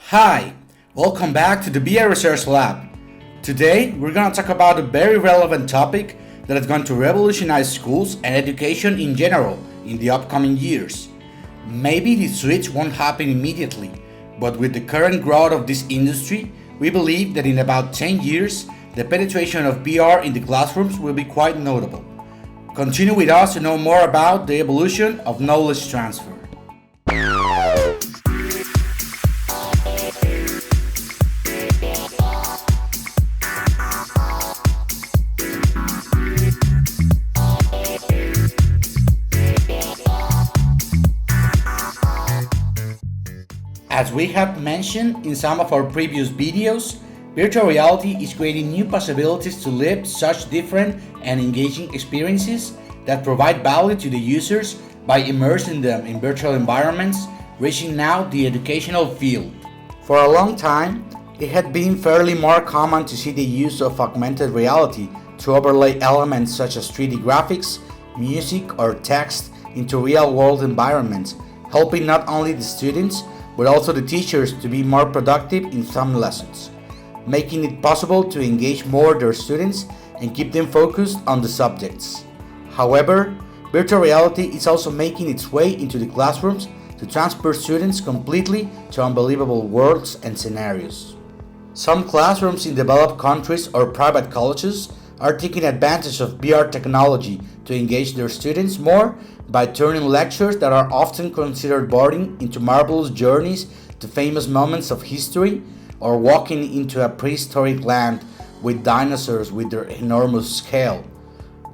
Hi, welcome back to the BR Research Lab. Today, we're going to talk about a very relevant topic that is going to revolutionize schools and education in general in the upcoming years. Maybe the switch won't happen immediately, but with the current growth of this industry, we believe that in about 10 years, the penetration of BR in the classrooms will be quite notable. Continue with us to know more about the evolution of knowledge transfer. As we have mentioned in some of our previous videos, virtual reality is creating new possibilities to live such different and engaging experiences that provide value to the users by immersing them in virtual environments, reaching now the educational field. For a long time, it had been fairly more common to see the use of augmented reality to overlay elements such as 3D graphics, music, or text into real-world environments, helping not only the students but also the teachers to be more productive in some lessons, making it possible to engage more their students and keep them focused on the subjects. However, virtual reality is also making its way into the classrooms to transport students completely to unbelievable worlds and scenarios. Some classrooms in developed countries or private colleges are taking advantage of VR technology to engage their students more by turning lectures that are often considered boring into marvelous journeys to famous moments of history, or walking into a prehistoric land with dinosaurs with their enormous scale.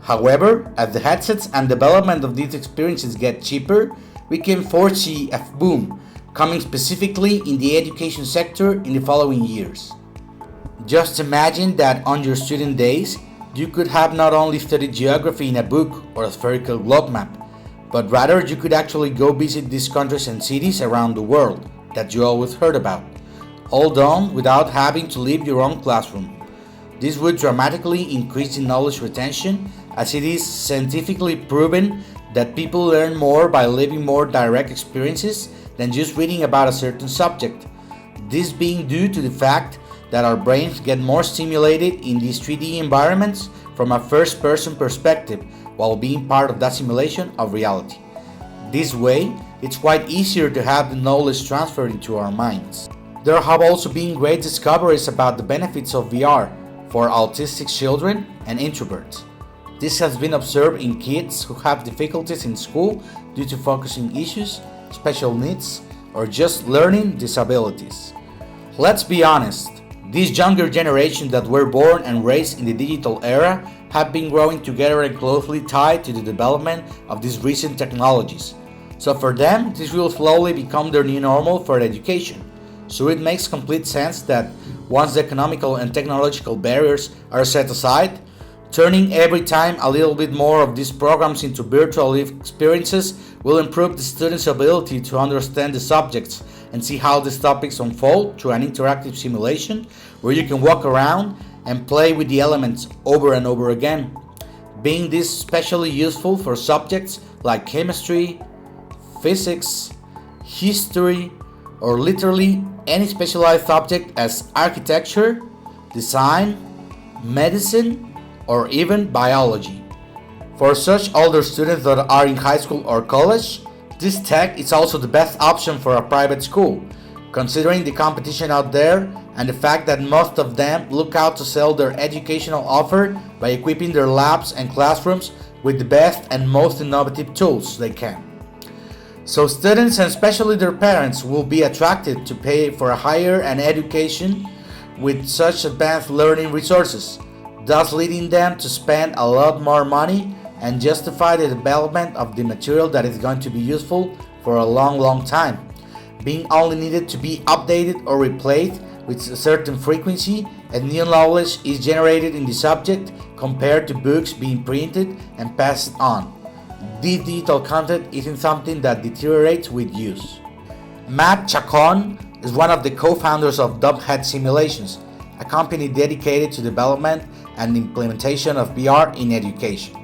However, as the headsets and development of these experiences get cheaper, we can foresee a boom coming specifically in the education sector in the following years. Just imagine that on your student days, you could have not only studied geography in a book or a spherical globe map, but rather you could actually go visit these countries and cities around the world that you always heard about, all done without having to leave your own classroom. This would dramatically increase the knowledge retention, as it is scientifically proven that people learn more by living more direct experiences than just reading about a certain subject. This being due to the fact that our brains get more stimulated in these 3D environments from a first-person perspective while being part of that simulation of reality. This way, it's quite easier to have the knowledge transferred into our minds. There have also been great discoveries about the benefits of VR for autistic children and introverts. This has been observed in kids who have difficulties in school due to focusing issues, special needs, or just learning disabilities. Let's be honest, this younger generation that were born and raised in the digital era have been growing together and closely tied to the development of these recent technologies. So for them, this will slowly become their new normal for education. So it makes complete sense that once the economical and technological barriers are set aside, turning every time a little bit more of these programs into virtual experiences will improve the students' ability to understand the subjects and see how these topics unfold through an interactive simulation where you can walk around and play with the elements over and over again, being this especially useful for subjects like chemistry, physics, history, or literally any specialized subject as architecture, design, medicine, or even biology. For such older students that are in high school or college, this tech is also the best option for a private school, considering the competition out there and the fact that most of them look out to sell their educational offer by equipping their labs and classrooms with the best and most innovative tools they can. So students and especially their parents will be attracted to pay for a higher education with such advanced learning resources, thus leading them to spend a lot more money and justify the development of the material that is going to be useful for a long time, being only needed to be updated or replaced with a certain frequency, and new knowledge is generated in the subject compared to books being printed and passed on. This digital content isn't something that deteriorates with use. Matt Chacon is one of the co-founders of Dubhead Simulations, a company dedicated to development and implementation of VR in education.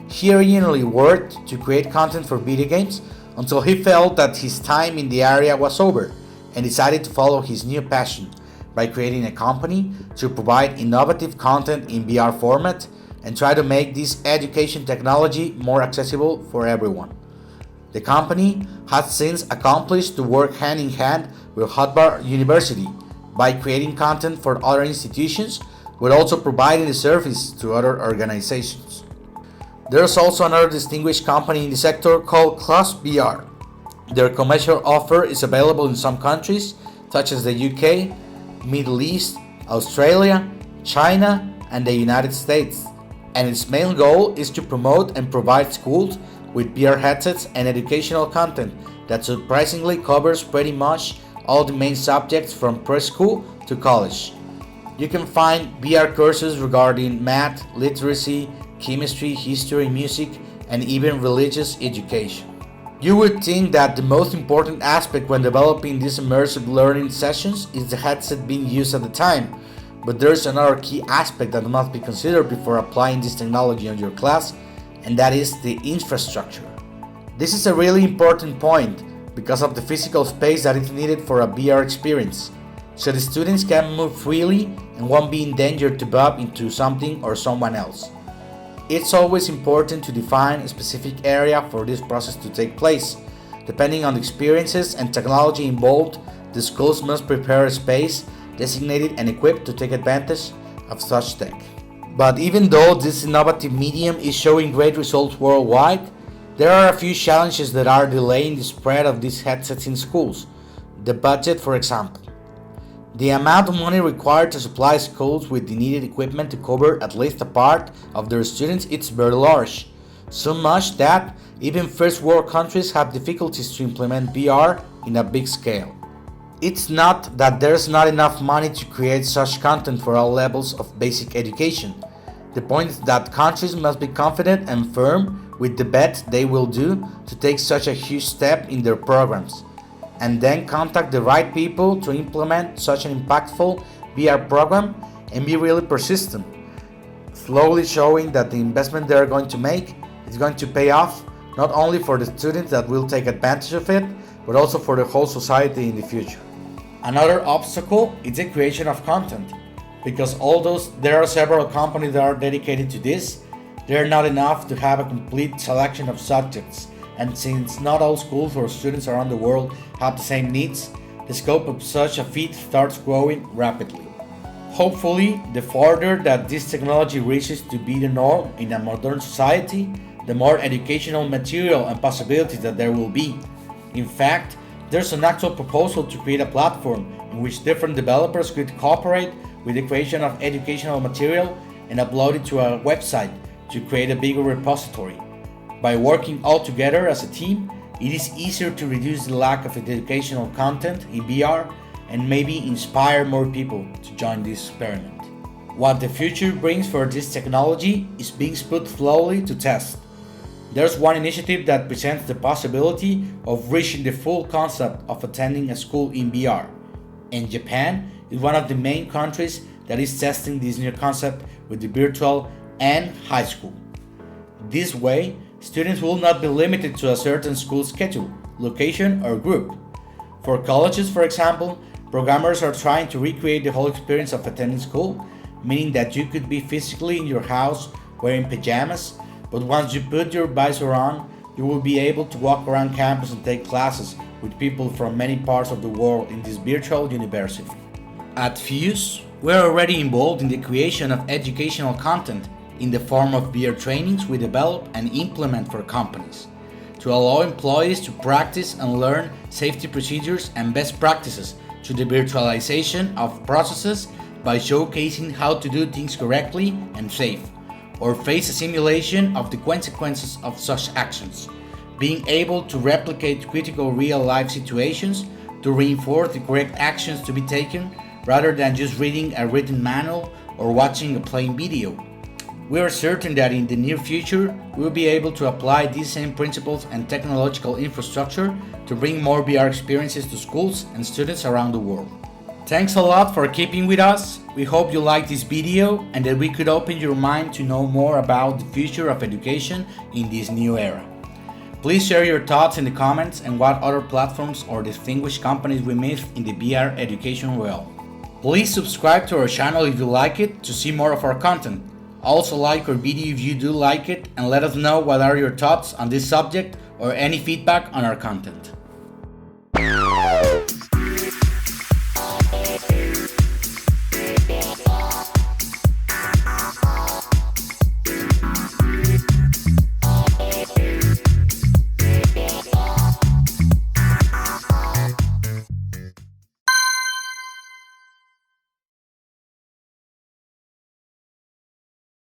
He originally worked to create content for video games until he felt that his time in the area was over and decided to follow his new passion by creating a company to provide innovative content in VR format and try to make this education technology more accessible for everyone. The company has since accomplished to work hand in hand with Harvard University by creating content for other institutions, but also providing the service to other organizations. There's also another distinguished company in the sector called CrossBR. Their commercial offer is available in some countries, such as the UK, Middle East, Australia, China, and the United States, and its main goal is to promote and provide schools with VR headsets and educational content that surprisingly covers pretty much all the main subjects from preschool to college. You can find VR courses regarding math, literacy, chemistry, history, music, and even religious education. You would think that the most important aspect when developing these immersive learning sessions is the headset being used at the time, but there's another key aspect that must be considered before applying this technology on your class, and that is the infrastructure. This is a really important point because of the physical space that is needed for a VR experience, so the students can move freely and won't be in danger to bump into something or someone else. It's always important to define a specific area for this process to take place. Depending on the experiences and technology involved, the schools must prepare a space designated and equipped to take advantage of such tech. But even though this innovative medium is showing great results worldwide, there are a few challenges that are delaying the spread of these headsets in schools. The budget, for example. The amount of money required to supply schools with the needed equipment to cover at least a part of their students is very large, so much that even first world countries have difficulties to implement VR in a big scale. It's not that there's not enough money to create such content for all levels of basic education. The point is that countries must be confident and firm with the bet they will do to take such a huge step in their programs, and then contact the right people to implement such an impactful VR program and be really persistent, slowly showing that the investment they are going to make is going to pay off not only for the students that will take advantage of it, but also for the whole society in the future. Another obstacle is the creation of content, because although there are several companies that are dedicated to this, they are not enough to have a complete selection of subjects. And since not all schools or students around the world have the same needs, the scope of such a feat starts growing rapidly. Hopefully, the further that this technology reaches to be the norm in a modern society, the more educational material and possibilities that there will be. In fact, there's an actual proposal to create a platform in which different developers could cooperate with the creation of educational material and upload it to a website to create a bigger repository. By working all together as a team, it is easier to reduce the lack of educational content in VR and maybe inspire more people to join this experiment. What the future brings for this technology is being put slowly to test. There's one initiative that presents the possibility of reaching the full concept of attending a school in VR, and Japan is one of the main countries that is testing this new concept with the virtual and high school. This way, students will not be limited to a certain school schedule, location, or group. For colleges, for example, programmers are trying to recreate the whole experience of attending school, meaning that you could be physically in your house wearing pajamas, but once you put your visor on, you will be able to walk around campus and take classes with people from many parts of the world in this virtual university. At Fuse, we're already involved in the creation of educational content in the form of VR trainings we develop and implement for companies to allow employees to practice and learn safety procedures and best practices through the virtualization of processes by showcasing how to do things correctly and safe, or face a simulation of the consequences of such actions, being able to replicate critical real-life situations to reinforce the correct actions to be taken rather than just reading a written manual or watching a plain video. We are certain that in the near future, we will be able to apply these same principles and technological infrastructure to bring more VR experiences to schools and students around the world. Thanks a lot for keeping with us. We hope you liked this video and that we could open your mind to know more about the future of education in this new era. Please share your thoughts in the comments and what other platforms or distinguished companies we missed in the VR education realm. Please subscribe to our channel if you like it to see more of our content. Also like our video if you do like it and let us know what are your thoughts on this subject or any feedback on our content.